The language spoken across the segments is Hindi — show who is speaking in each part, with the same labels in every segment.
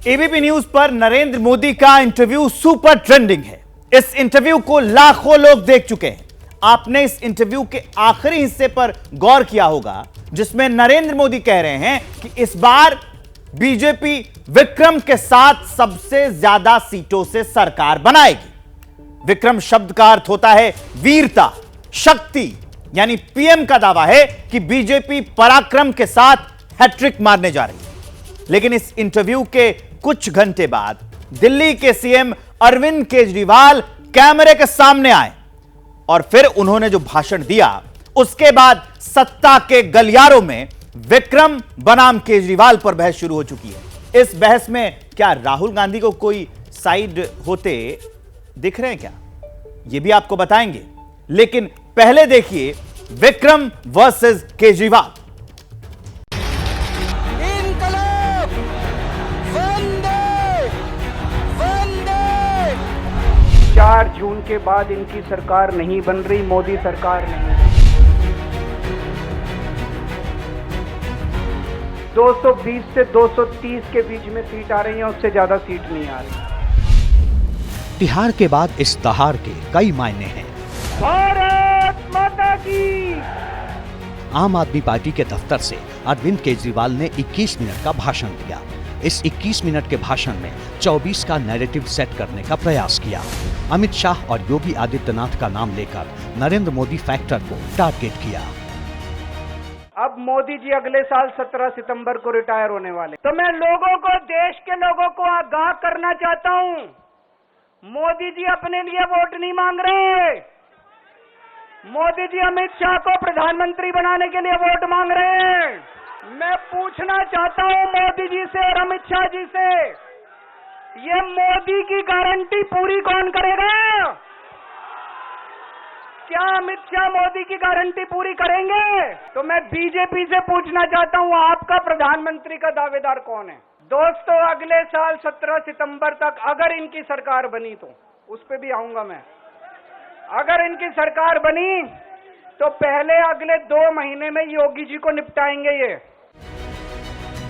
Speaker 1: एबीपी न्यूज पर नरेंद्र मोदी का इंटरव्यू सुपर ट्रेंडिंग है। इस इंटरव्यू को लाखों लोग देख चुके हैं। आपने इस इंटरव्यू के आखिरी हिस्से पर गौर किया होगा, जिसमें नरेंद्र मोदी कह रहे हैं कि इस बार बीजेपी विक्रम के साथ सबसे ज्यादा सीटों से सरकार बनाएगी। विक्रम शब्द का अर्थ होता है वीरता, शक्ति, यानी पीएम का दावा है कि बीजेपी पराक्रम के साथ हैट्रिक मारने जा रही है। लेकिन इस इंटरव्यू के कुछ घंटे बाद दिल्ली के सीएम अरविंद केजरीवाल कैमरे के सामने आए और फिर उन्होंने जो भाषण दिया, उसके बाद सत्ता के गलियारों में विक्रम बनाम केजरीवाल पर बहस शुरू हो चुकी है। इस बहस में क्या राहुल गांधी को कोई साइड होते दिख रहे हैं क्या, यह भी आपको बताएंगे। लेकिन पहले देखिए विक्रम वर्सेस केजरीवाल।
Speaker 2: 4 जून के बाद इनकी सरकार नहीं बन रही, मोदी सरकार नहीं। 220 से 230 के बीच में सीट आ रही है, उससे ज्यादा सीट नहीं आ रही।
Speaker 3: तिहाड़ के बाद इस दहाड़ के कई मायने हैं।
Speaker 2: भारत माता की।
Speaker 3: आम आदमी पार्टी के दफ्तर से अरविंद केजरीवाल ने 21 मिनट का भाषण दिया। इस 21 मिनट के भाषण में 24 का नैरेटिव सेट करने का प्रयास किया। अमित शाह और योगी आदित्यनाथ का नाम लेकर नरेंद्र मोदी फैक्टर को टारगेट किया।
Speaker 2: अब मोदी जी अगले साल 17 सितंबर को रिटायर होने वाले, तो मैं लोगों को, देश के लोगों को आगाह करना चाहता हूं, मोदी जी अपने लिए वोट नहीं मांग रहे। मोदी जी अमित शाह को प्रधानमंत्री बनाने के लिए वोट मांग रहे हैं। मैं पूछना चाहता हूं मोदी जी से और अमित शाह जी से, ये मोदी की गारंटी पूरी कौन करेगा? क्या अमित शाह मोदी की गारंटी पूरी करेंगे? तो मैं बीजेपी से पूछना चाहता हूं, आपका प्रधानमंत्री का दावेदार कौन है? दोस्तों, अगले साल 17 सितंबर तक अगर इनकी सरकार बनी, तो उस पे भी आऊंगा मैं। अगर इनकी सरकार बनी तो पहले अगले 2 महीने में योगी जी को निपटाएंगे ये।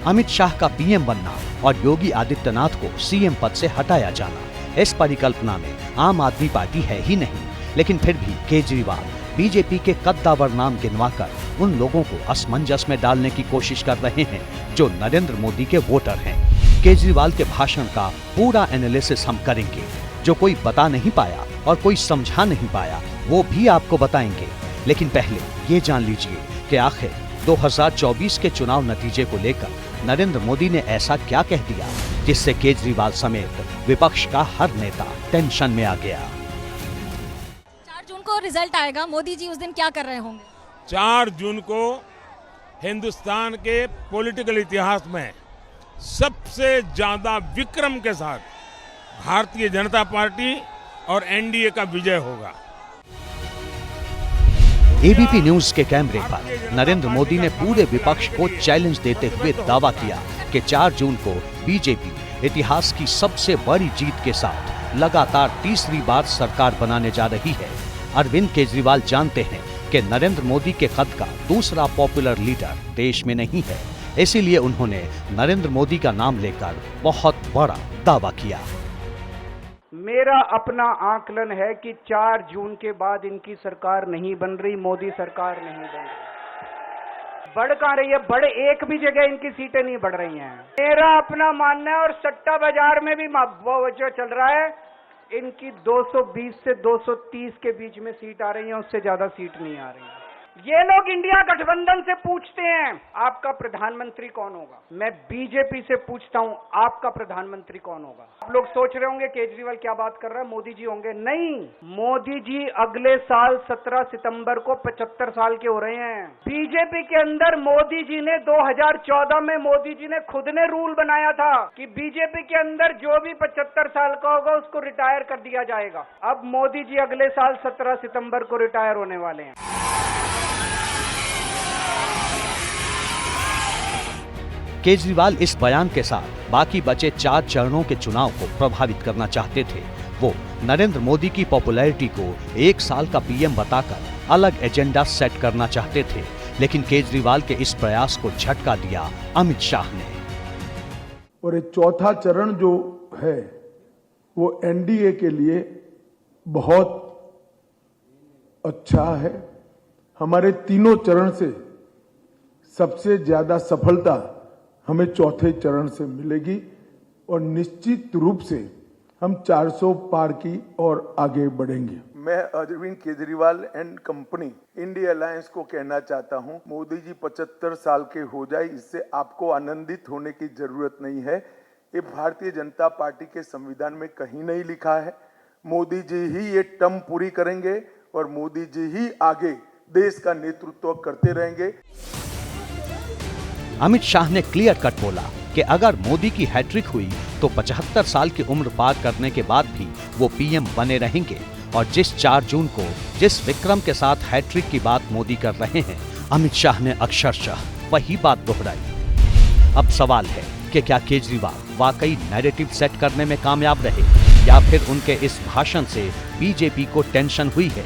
Speaker 3: अमित शाह का पीएम बनना और योगी आदित्यनाथ को सीएम पद से हटाया जाना, इस परिकल्पना में आम आदमी पार्टी है ही नहीं। लेकिन फिर भी केजरीवाल बीजेपी के कद्दावर नाम गिनवाकर उन लोगों को असमंजस में डालने की कोशिश कर रहे हैं जो नरेंद्र मोदी के वोटर हैं। केजरीवाल के भाषण का पूरा एनालिसिस हम करेंगे। जो कोई बता नहीं पाया और कोई समझा नहीं पाया, वो भी आपको बताएंगे। लेकिन पहले ये जान लीजिए कि आखिर 2024 के चुनाव नतीजे को लेकर नरेंद्र मोदी ने ऐसा क्या कह दिया जिससे केजरीवाल समेत विपक्ष का हर नेता टेंशन में आ गया।
Speaker 4: 4 जून को रिजल्ट आएगा, मोदी जी उस दिन क्या कर रहे होंगे?
Speaker 5: 4 जून को हिंदुस्तान के पॉलिटिकल इतिहास में सबसे ज्यादा विक्रम के साथ भारतीय जनता पार्टी और एनडीए का विजय होगा।
Speaker 3: एबीपी न्यूज के कैमरे पर नरेंद्र मोदी ने पूरे विपक्ष को चैलेंज देते हुए दावा किया कि 4 जून को बीजेपी इतिहास की सबसे बड़ी जीत के साथ लगातार तीसरी बार सरकार बनाने जा रही है। अरविंद केजरीवाल जानते हैं कि नरेंद्र मोदी के कद का दूसरा पॉपुलर लीडर देश में नहीं है, इसीलिए उन्होंने नरेंद्र मोदी का नाम लेकर बहुत बड़ा दावा किया।
Speaker 2: मेरा अपना आकलन है कि 4 जून के बाद इनकी सरकार नहीं बन रही, मोदी सरकार नहीं बन रही। बढ़ कहां रही है? बढ़ एक भी जगह इनकी सीटें नहीं बढ़ रही हैं। मेरा अपना मानना है, और सट्टा बाजार में भी वो जो चल रहा है, इनकी 220 से 230 के बीच में सीट आ रही है, उससे ज्यादा सीट नहीं आ रही है। ये लोग इंडिया गठबंधन से पूछते हैं आपका प्रधानमंत्री कौन होगा। मैं बीजेपी से पूछता हूं आपका प्रधानमंत्री कौन होगा। आप लोग सोच रहे होंगे केजरीवाल क्या बात कर रहा है, मोदी जी होंगे। नहीं, मोदी जी अगले साल 17 सितंबर को 75 साल के हो रहे हैं। बीजेपी के अंदर मोदी जी ने 2014 में मोदी जी ने खुद ने रूल बनाया था कि बीजेपी के अंदर जो भी 75 साल का होगा उसको रिटायर कर दिया जाएगा। अब मोदी जी अगले साल 17 सितंबर को रिटायर होने वाले हैं।
Speaker 3: केजरीवाल इस बयान के साथ बाकी बचे 4 चरणों के चुनाव को प्रभावित करना चाहते थे। वो नरेंद्र मोदी की पॉपुलैरिटी को 1 साल का पीएम बताकर अलग एजेंडा सेट करना चाहते थे। लेकिन केजरीवाल के इस प्रयास को झटका दिया अमित शाह ने।
Speaker 6: और ये चौथा चरण जो है वो एनडीए के लिए बहुत अच्छा है। हमारे तीनों चरण से सबसे ज्यादा सफलता हमें चौथे चरण से मिलेगी और निश्चित रूप से हम 400 पार की और आगे बढ़ेंगे। मैं Arvind Kejriwal and company India alliance को कहना चाहता हूं, मोदी जी 75 साल के हो जाए, इससे आपको आनंदित होने की जरूरत नहीं है। ये भारतीय जनता पार्टी के संविधान में कहीं नहीं लिखा है। मोदी जी ही ये टर्म पूरी करेंगे और मोदी जी ही आगे देश का नेतृत्व करते रहेंगे।
Speaker 3: अमित शाह ने क्लियर कट बोला कि अगर मोदी की हैट्रिक हुई तो 75 साल की उम्र पार करने के बाद भी वो पीएम बने रहेंगे। और जिस 4 जून को जिस विक्रम के साथ हैट्रिक की बात मोदी कर रहे हैं, अमित शाह ने अक्षरशः वही बात दोहराई। अब सवाल है कि क्या केजरीवाल वाकई नैरेटिव सेट करने में कामयाब रहे या फिर उनके इस भाषण से बीजेपी को टेंशन हुई है।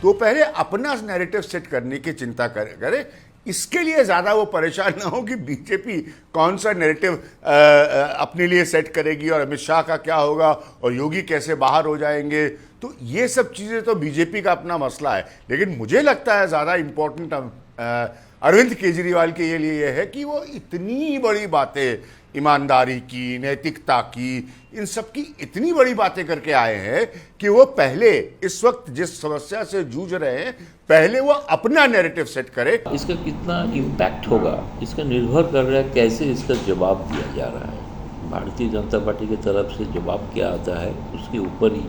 Speaker 7: तो पहले अपना नैरेटिव सेट करने की चिंता करे, इसके लिए ज्यादा वो परेशान ना हो कि बीजेपी कौन सा नैरेटिव अपने लिए सेट करेगी और अमित शाह का क्या होगा और योगी कैसे बाहर हो जाएंगे। तो ये सब चीजें तो बीजेपी का अपना मसला है। लेकिन मुझे लगता है ज्यादा इंपॉर्टेंट अरविंद केजरीवाल के लिए यह है कि वो इतनी बड़ी बातें, ईमानदारी की, नैतिकता की, इन सब की इतनी बड़ी बातें करके आए हैं कि वो पहले इस वक्त जिस समस्या से जूझ रहे हैं, पहले वो अपना नैरेटिव सेट करे।
Speaker 8: इसका कितना इम्पैक्ट होगा इसका निर्भर कर रहा है कैसे इसका जवाब दिया जा रहा है। भारतीय जनता पार्टी की तरफ से जवाब क्या आता है उसके ऊपर ही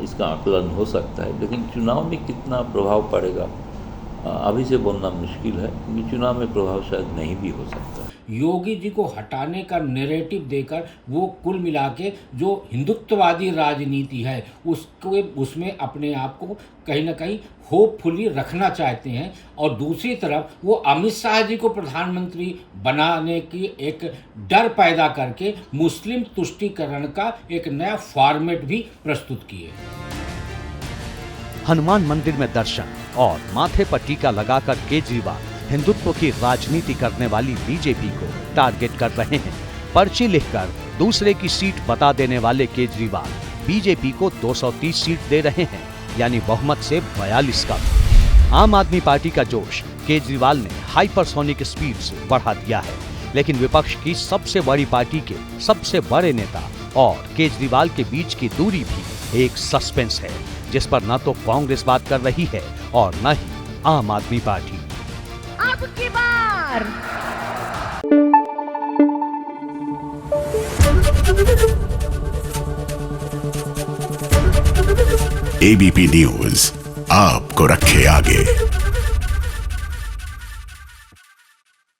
Speaker 8: इसका आकलन हो सकता है। लेकिन चुनाव में कितना प्रभाव पड़ेगा अभी से बोलना मुश्किल है, क्योंकि चुनाव में प्रभाव शायद नहीं भी हो सकता।
Speaker 9: योगी जी को हटाने का नैरेटिव देकर वो कुल मिला के जो हिंदुत्ववादी राजनीति है उसमें अपने आप को कहीं ना कहीं होपफुली रखना चाहते हैं। और दूसरी तरफ वो अमित शाह जी को प्रधानमंत्री बनाने की एक डर पैदा करके मुस्लिम तुष्टीकरण का एक नया फॉर्मेट भी प्रस्तुत किए।
Speaker 3: हनुमान मंदिर में दर्शन और माथे पर टीका लगाकर केजरीवाल हिंदुत्व की राजनीति करने वाली बीजेपी को टारगेट कर रहे हैं। पर्ची लिखकर दूसरे की सीट बता देने वाले केजरीवाल बीजेपी को 230 सीट दे रहे हैं, यानी बहुमत से 42 कम। आम आदमी पार्टी का जोश केजरीवाल ने हाइपरसोनिक स्पीड से बढ़ा दिया है। लेकिन विपक्ष की सबसे बड़ी पार्टी के सबसे बड़े नेता और केजरीवाल के बीच की दूरी भी एक सस्पेंस है, जिस पर न तो कांग्रेस बात कर रही है और न ही आम आदमी पार्टी।
Speaker 10: अब की बार
Speaker 11: एबीपी न्यूज आपको रखे आगे।